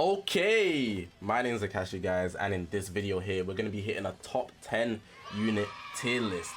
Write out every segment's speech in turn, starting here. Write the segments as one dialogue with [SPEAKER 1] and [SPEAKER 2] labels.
[SPEAKER 1] Okay, my name is Zakashi, guys, and in this video here we're going to be hitting a top 10 unit tier list.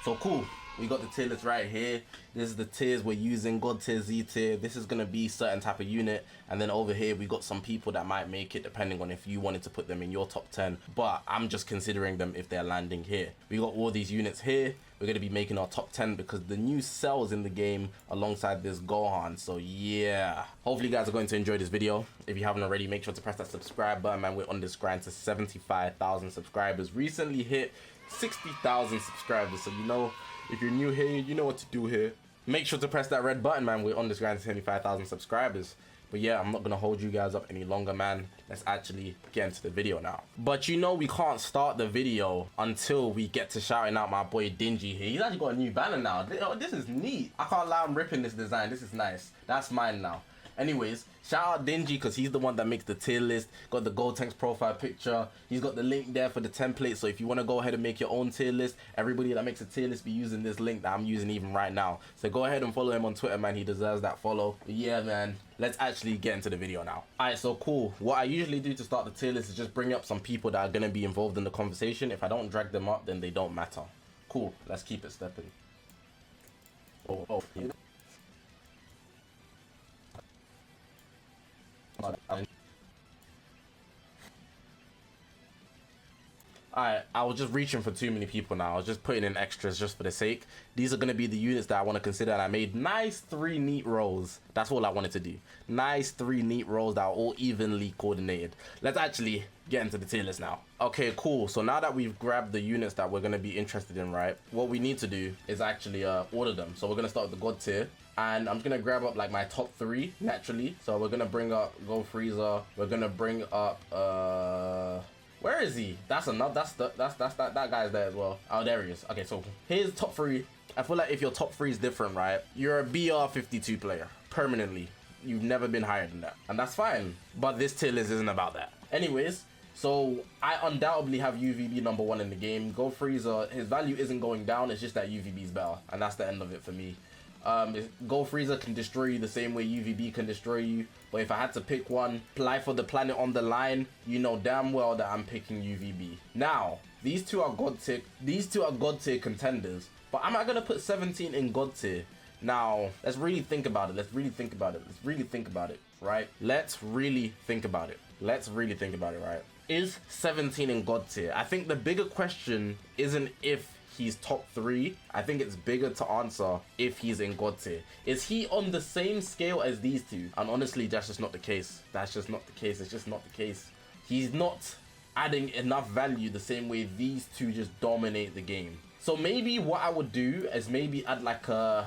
[SPEAKER 1] So cool, we got the tier list right here. This is the tiers we're using: God tier, Z tier. This is going to be certain type of unit, and then over here we got some people that might make it depending on if you wanted to put them in your top 10, but I'm just considering them if they're landing here. We got all these units here. We're going to be making our top 10 because the new cells in the game alongside this Gohan. So yeah, hopefully you guys are going to enjoy this video. If you haven't already, make sure to press that subscribe button, man. We're on this grind to 75,000 subscribers. Recently hit 60,000 subscribers, so you know, if you're new here, you know what to do here. Make sure to press that red button, man. We're on this grind to 75,000 subscribers. But yeah, I'm not gonna hold you guys up any longer, man. Let's actually get into the video now. But you know we can't start the video until we get to shouting out my boy Dingy here. He's actually got a new banner now. This is neat. I can't lie, I'm ripping this design. This is nice. That's mine now. Anyways, shout out Dingy because he's the one that makes the tier list. Got the Gold Tanks profile picture. He's got the link there for the template. So if you want to go ahead and make your own tier list, everybody that makes a tier list be using this link that I'm using even right now. So go ahead and follow him on Twitter, man. He deserves that follow. But yeah, man, let's actually get into the video now. Alright, so cool. What I usually do to start the tier list is just bring up some people that are going to be involved in the conversation. If I don't drag them up, then they don't matter. Cool. Let's keep it stepping. Yeah. Alright, I was just reaching for too many people now. I was just putting in extras just for the sake. These are going to be the units that I want to consider, and I made nice 3 neat rows. That's all I wanted to do. Nice 3 neat rows that are all evenly coordinated. Let's actually get into the tier list now. Okay, cool. So now that we've grabbed the units that we're going to be interested in, right, what we need to do is actually order them. So we're going to start with the God tier. And I'm just gonna grab up like my top 3 naturally. So we're gonna bring up Go Freezer. We're gonna bring up where is he? That's that guy's there as well. Oh, there he is. Okay, so here's top 3. I feel like if your top 3 is different, right, you're a BR52 player permanently. You've never been higher than that, and that's fine. But this tier list isn't about that. Anyways, so I undoubtedly have UVB number 1 in the game. Go Freezer, his value isn't going down. It's just that UVB is better, and that's the end of it for me. Go Freezer can destroy you the same way UVB can destroy you, but if I had to pick one, Life of the Planet on the line, you know damn well that I'm picking UVB. Now, these two are God tier contenders, but I'm not gonna put 17 in God tier. Now, let's really think about it. Let's really think about it, right? Let's really think about it, right? Is 17 in God tier? I think the bigger question isn't if he's top 3. I think it's bigger to answer if he's in God tier. Is he on the same scale as these two? And honestly, that's just not the case. It's just not the case. He's not adding enough value the same way these two just dominate the game. So maybe what I would do is maybe add like a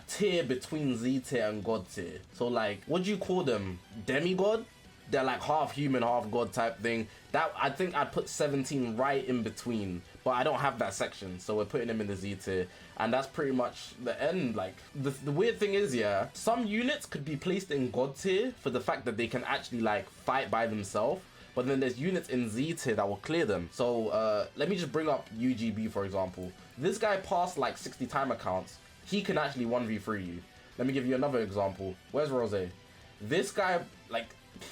[SPEAKER 1] tier between Z tier and God tier. So like, what do you call them? Demigod? They're like half human, half god type thing. That I think I'd put 17 right in between, but I don't have that section, so we're putting him in the Z tier, and that's pretty much the end. Like the weird thing is, yeah, some units could be placed in God tier for the fact that they can actually like fight by themselves, but then there's units in Z tier that will clear them. So let me just bring up UGB for example. This guy passed like 60 timer counts. He can actually 1v3 you. Let me give you another example. Where's Rose? This guy, like,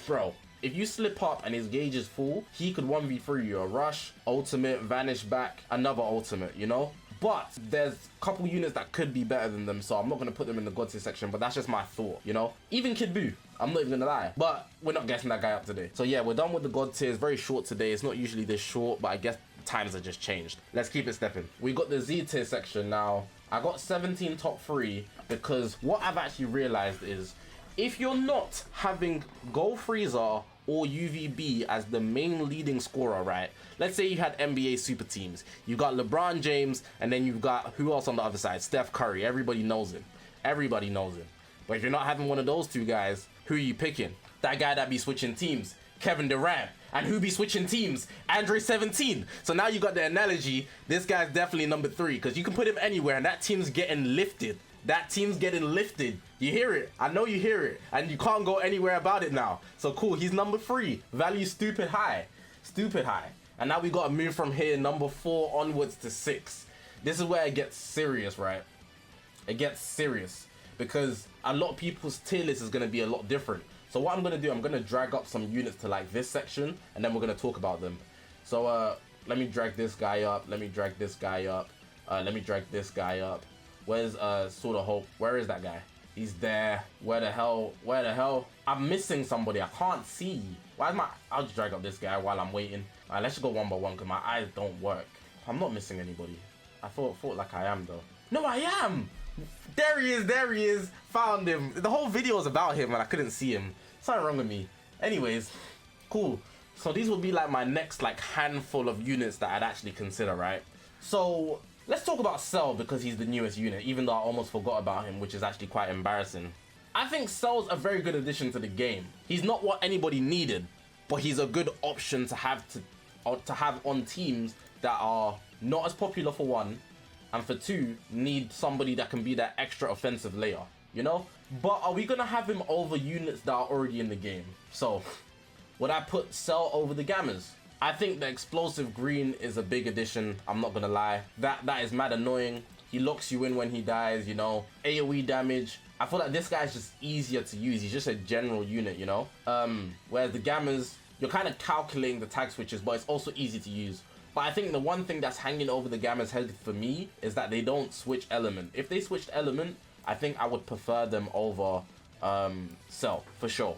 [SPEAKER 1] bro, if you slip up and his gauge is full, he could 1v3 you. A rush, ultimate, vanish back, another ultimate, you know? But there's a couple units that could be better than them, so I'm not going to put them in the God tier section, but that's just my thought, you know? Even Kid Buu, I'm not even going to lie. But we're not guessing that guy up today. So yeah, we're done with the God tier. It's very short today. It's not usually this short, but I guess times have just changed. Let's keep it stepping. We got the Z tier section now. I got 17 top 3 because what I've actually realized is if you're not having Go Freezer or UVB as the main leading scorer, right? Let's say you had NBA super teams. You got LeBron James, and then you've got, who else on the other side? Steph Curry. Everybody knows him. But if you're not having one of those two guys, who are you picking? That guy that be switching teams, Kevin Durant. And who be switching teams? Andre 17. So now you got the analogy. This guy's definitely number 3 because you can put him anywhere and that team's getting lifted. You hear it. I know you hear it. And you can't go anywhere about it now. So cool, he's number 3. Value stupid high. And now we got to move from here, number 4 onwards to 6. This is where it gets serious, right? It gets serious because a lot of people's tier list is going to be a lot different. So what I'm gonna do, I'm gonna drag up some units to like this section, and then we're gonna talk about them. So let me drag this guy up. Let me drag this guy up. Let me drag this guy up. Where's Sword of Hope? Where is that guy? He's there. Where the hell? Where the hell? I'm missing somebody. I can't see. Why is my... I'll just drag up this guy while I'm waiting. Alright, let's just go one by one because my eyes don't work. I'm not missing anybody. I thought like I am though. No, I am! There he is, there he is. Found him. The whole video was about him and I couldn't see him. Something wrong with me. Anyways, cool. So these will be like my next like handful of units that I'd actually consider, right? So let's talk about Cell because he's the newest unit, even though I almost forgot about him, which is actually quite embarrassing. I think Cell's a very good addition to the game. He's not what anybody needed, but he's a good option to have on teams that are not as popular for one, and for two, need somebody that can be that extra offensive layer, you know? But are we gonna have him over units that are already in the game? So, would I put Cell over the Gammas? I think the explosive green is a big addition, I'm not gonna lie. That is mad annoying. He locks you in when he dies, you know? AoE damage. I feel like this guy's just easier to use. He's just a general unit, you know? Whereas the Gammas, you're kind of calculating the tag switches, but it's also easy to use. But I think the one thing that's hanging over the Gamma's head for me is that they don't switch element. If they switched element, I think I would prefer them over Cell, for sure.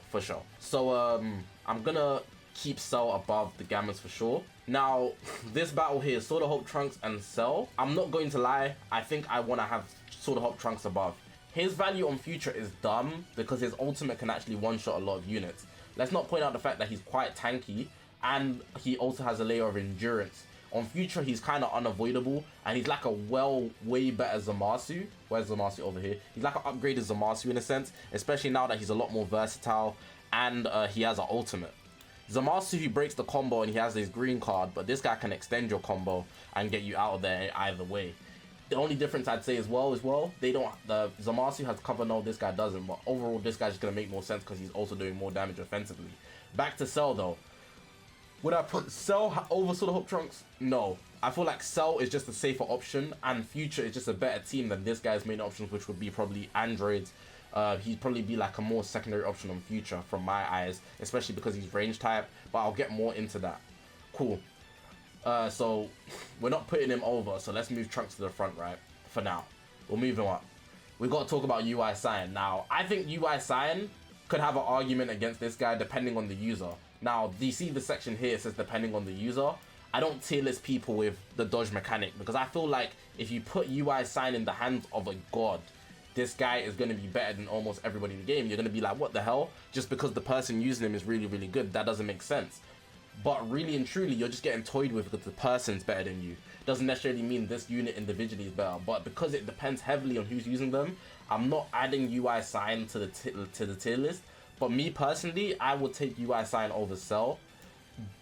[SPEAKER 1] So I'm gonna keep Cell above the Gammas for sure. Now, this battle here, Sword of Hope Trunks and Cell, I'm not going to lie, I think I want to have Sword of Hope Trunks above. His value on Future is dumb because his ultimate can actually one-shot a lot of units. Let's not point out the fact that he's quite tanky and he also has a layer of endurance. On Future, he's kind of unavoidable and he's like a way better Zamasu. Where's Zamasu over here? He's like an upgraded Zamasu in a sense, especially now that he's a lot more versatile and he has an ultimate. Zamasu, he breaks the combo and he has his green card, but this guy can extend your combo and get you out of there either way. The only difference I'd say as well, the Zamasu has cover, no, this guy doesn't, but overall this guy's just gonna make more sense because he's also doing more damage offensively. Back to Cell though. Would I put Cell over Sword of Hope Trunks? No. I feel like Cell is just a safer option and Future is just a better team than this guy's main options, which would be probably androids. He'd probably be like a more secondary option on Future from my eyes, especially because he's range type, but I'll get more into that. Cool. So we're not putting him over, so let's move Trunks to the front, right? For now. We'll move him up. We've got to talk about UI Sign. Now, I think UI Sign could have an argument against this guy depending on the user. Now, do you see the section here? It says depending on the user. I don't tier list people with the dodge mechanic because I feel like if you put UI Sign in the hands of a god, this guy is going to be better than almost everybody in the game. You're going to be like, what the hell? Just because the person using him is really, really good. That doesn't make sense. But really and truly, you're just getting toyed with because the person's better than you. Doesn't necessarily mean this unit individually is better. But because it depends heavily on who's using them, I'm not adding UI Sign to the tier list. But me personally, I would take UI Sign over Cell.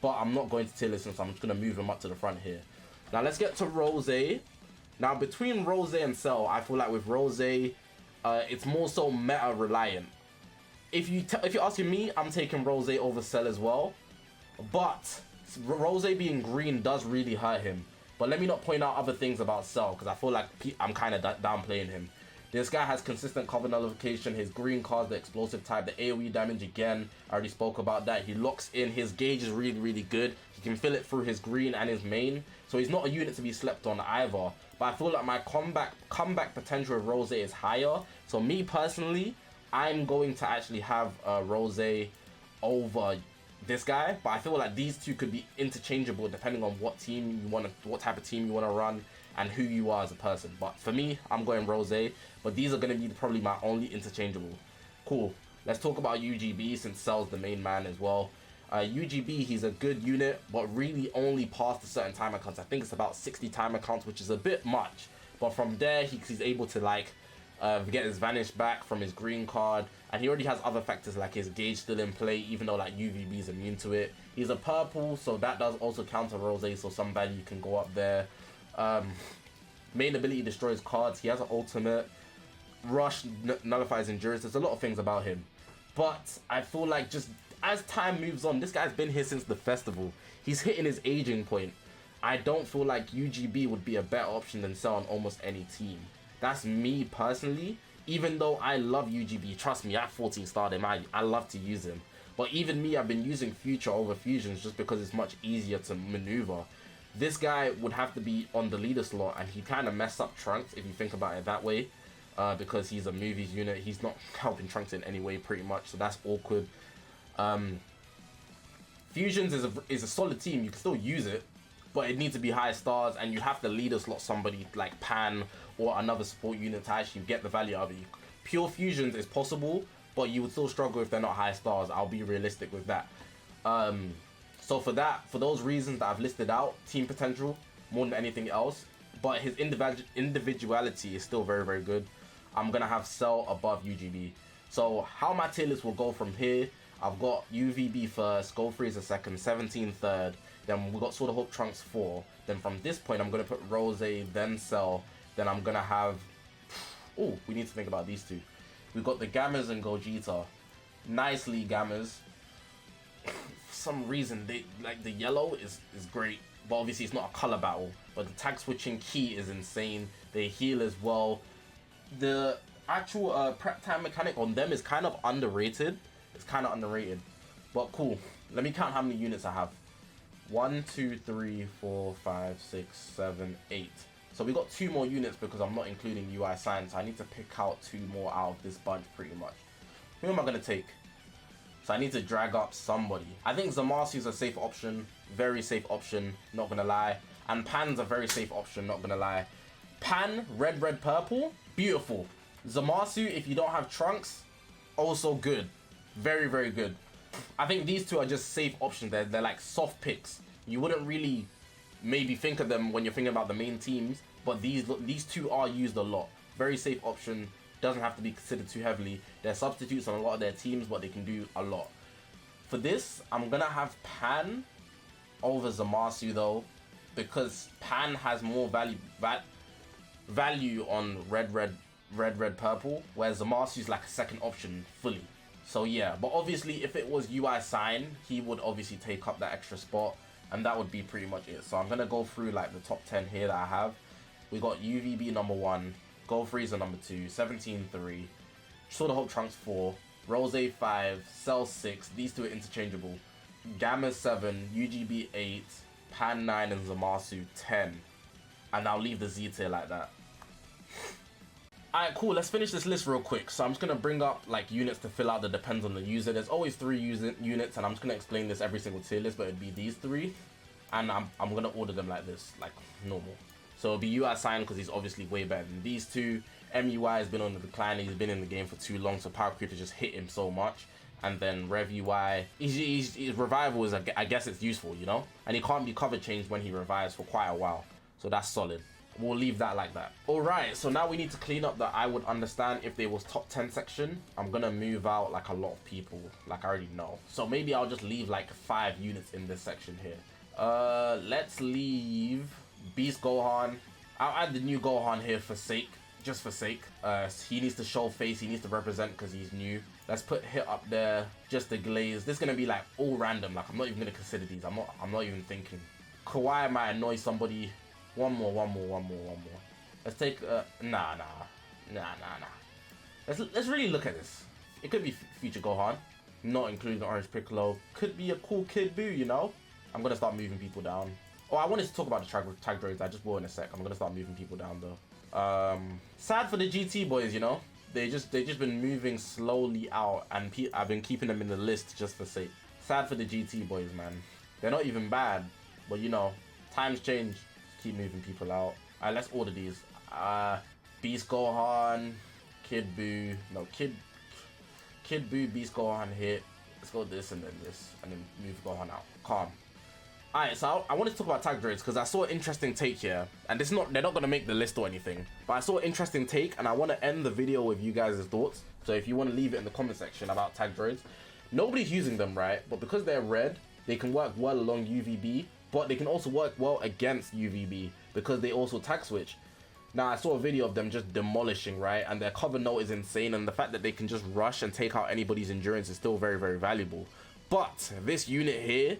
[SPEAKER 1] But I'm not going to tier list him, so I'm just going to move him up to the front here. Now let's get to Rose. Now, between Rose and Cell, I feel like with Rose, it's more so meta reliant. If you're asking me, I'm taking Rose over Cell as well. But Rose being green does really hurt him. But let me not point out other things about Cell because I feel like I'm kind of downplaying him. This guy has consistent cover nullification. His green card's the explosive type. The AoE damage, again, I already spoke about that. He locks in. His gauge is really, really good. He can fill it through his green and his main. So he's not a unit to be slept on either. But I feel like my comeback potential of Rose is higher. So me personally, I'm going to actually have Rose over this guy. But I feel like these two could be interchangeable depending on what type of team you want to run and who you are as a person. But for me, I'm going Rose. But these are going to be probably my only interchangeable. Cool. Let's talk about UGB since Cell's the main man as well. UGB, he's a good unit, but really only past a certain timer counts. I think it's about 60 timer counts, which is a bit much. But from there, he's able to like get his vanish back from his green card, and he already has other factors like his gauge still in play, even though like UVB is immune to it. He's a purple, so that does also counter Rose, so some value can go up there. Main ability destroys cards. He has an ultimate. Rush nullifies endurance. There's a lot of things about him, but I feel like just as time moves on, this guy's been here since the festival. He's hitting his aging point. I don't feel like UGB would be a better option than Cell on almost any team. That's me personally. Even though I love UGB, trust me, I 14 starred him. I love to use him. But even me, I've been using Future over Fusions just because it's much easier to maneuver. This guy would have to be on the leader slot, and he kind of messed up Trunks if you think about it that way. Because he's a movies unit, he's not helping Trunks in any way pretty much, so that's awkward. Fusions is a solid team, you can still use it, but it needs to be high stars, and you have to leader slot somebody like Pan or another support unit to actually get the value out of it. Pure Fusions is possible, but you would still struggle if they're not high stars. I'll be realistic with that. So for those reasons that I've listed out, team potential more than anything else, but his individuality is still very, very good. I'm gonna have Cell above UGB. So how my tier list will go from here, I've got UVB first, Gold Freezer second, 17 third, then we got Sword of Hope Trunks 4. Then from this point, I'm gonna put Rose, then Cell, then I'm gonna have, oh, we need to think about these two. We've got the Gammas and Gogeta. Nicely Gammas. For some reason, they like the yellow is great, but obviously it's not a color battle. But the tag switching key is insane. They heal as well. The actual prep time mechanic on them is kind of underrated. It's kind of underrated, but cool. Let me count how many units I have. 1, 2, 3, 4, 5, 6, 7, 8. So we got 2 more units because I'm not including UI Science. So I need to pick out 2 more out of this bunch pretty much. Who am I gonna take? So I need to drag up somebody. I think Zamasu is a safe option, very safe option, not gonna lie. And Pan's a very safe option, not gonna lie. Pan, red, purple, beautiful. Zamasu, if you don't have Trunks, also good. Very, very good. I think these two are just safe options. They're like soft picks. You wouldn't really maybe think of them when you're thinking about the main teams, but these two are used a lot. Very safe option. Doesn't have to be considered too heavily. They're substitutes on a lot of their teams, but they can do a lot. For this, I'm gonna have Pan over Zamasu though, because Pan has more value on red, purple, whereas Zamasu is like a second option fully. So yeah, but obviously if it was UI Sign, he would obviously take up that extra spot, and that would be pretty much it. So I'm gonna go through like the top 10 here that I have. We got UVB number 1, Gold Freezer number 2, 17 3, Sword of Hope Trunks 4, Rose 5, Cell 6, these two are interchangeable, Gamma 7, UGB 8, Pan 9, and Zamasu 10. And I'll leave the Z tier like that. Alright, cool, let's finish this list real quick. So I'm just going to bring up like units to fill out that depends on the user. There's always 3 units, and I'm just going to explain this every single tier list, but it'd be these 3. And I'm going to order them like this, like normal. So it'll be UI Sign because he's obviously way better than these two. MUI has been on the decline, he's been in the game for too long, so Power Creeper just hit him so much. And then Rev UI, his revival is, I guess it's useful, you know? And he can't be cover changed when he revives for quite a while. So that's solid. We'll leave that like that. Alright, so now we need to clean up that I would understand if there was top 10 section. I'm gonna move out like a lot of people, like I already know. So maybe I'll just leave like 5 units in this section here. Let's leave Beast Gohan. I'll add the new Gohan here for sake, just for sake. He needs to show face, he needs to represent because he's new. Let's put Hit up there, just the glaze. This is gonna be like all random, like I'm not even gonna consider these. I'm not even thinking. Kawaii might annoy somebody. One more. Let's take nah. Let's really look at this. It could be Future Gohan, not including the Orange Piccolo. Could be a cool Kid Buu, you know. I'm gonna start moving people down. Oh, I wanted to talk about the tag droids. I just will in a sec. I'm gonna start moving people down though. Sad for the GT boys, you know. They just been moving slowly out, and I've been keeping them in the list just for sake. Sad for the GT boys, man. They're not even bad, but you know, times change. Keep moving people out. Alright, let's order these. Beast Gohan, Kid Buu. No, Kid Buu, Beast Gohan hit. Let's go this and then this, and then move Gohan out. Calm. Alright, so I wanted to talk about tag droids because I saw an interesting take here, and they're not gonna make the list or anything, but I saw an interesting take, and I want to end the video with you guys' thoughts. So if you want to leave it in the comment section about tag droids, nobody's using them, right? But because they're red, they can work well along UVB. But they can also work well against UVB because they also tag switch. Now, I saw a video of them just demolishing, right? And their cover note is insane. And the fact that they can just rush and take out anybody's endurance is still very, very valuable. But this unit here,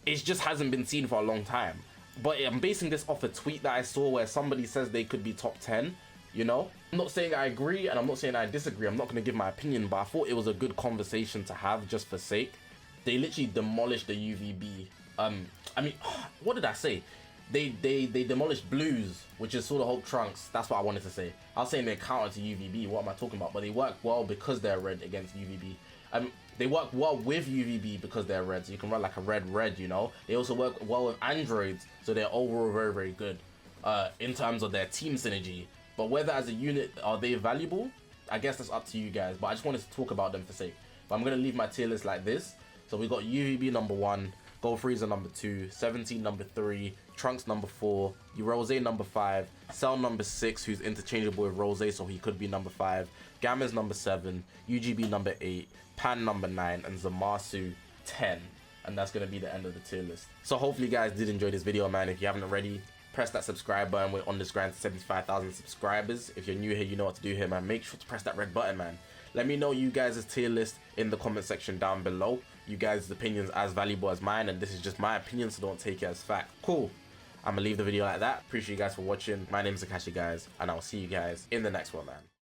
[SPEAKER 1] it just hasn't been seen for a long time. But I'm basing this off a tweet that I saw where somebody says they could be top 10. You know, I'm not saying I agree and I'm not saying I disagree. I'm not going to give my opinion, but I thought it was a good conversation to have just for sake. They literally demolished the UVB. I mean, what did I say? They demolished blues, which is sort of Hulk Trunks. That's what I wanted to say. I was saying they're counter to UVB. What am I talking about? But they work well because they're red against UVB. They work well with UVB because they're red. So you can run like a red, you know. They also work well with androids, so they're overall very, very good in terms of their team synergy. But whether as a unit are they valuable, I guess that's up to you guys. But I just wanted to talk about them for sake. But I'm gonna leave my tier list like this. So we got UVB number 1, Gold Freezer number 2, 17 number 3, Trunks number 4, Rose number 5, Cell number 6, who's interchangeable with Rose, so he could be number 5, Gamma's number 7, UGB number 8, Pan number 9, and Zamasu 10. And that's gonna be the end of the tier list. So hopefully you guys did enjoy this video, man. If you haven't already, press that subscribe button. We're on this grind to 75,000 subscribers. If you're new here, you know what to do here, man. Make sure to press that red button, man. Let me know you guys' tier list in the comment section down below. You guys' opinions as valuable as mine, and this is just my opinion, so don't take it as fact. Cool. I'm gonna leave the video like that. Appreciate you guys for watching. My name is Zakashi, guys, and I'll see you guys in the next one, man.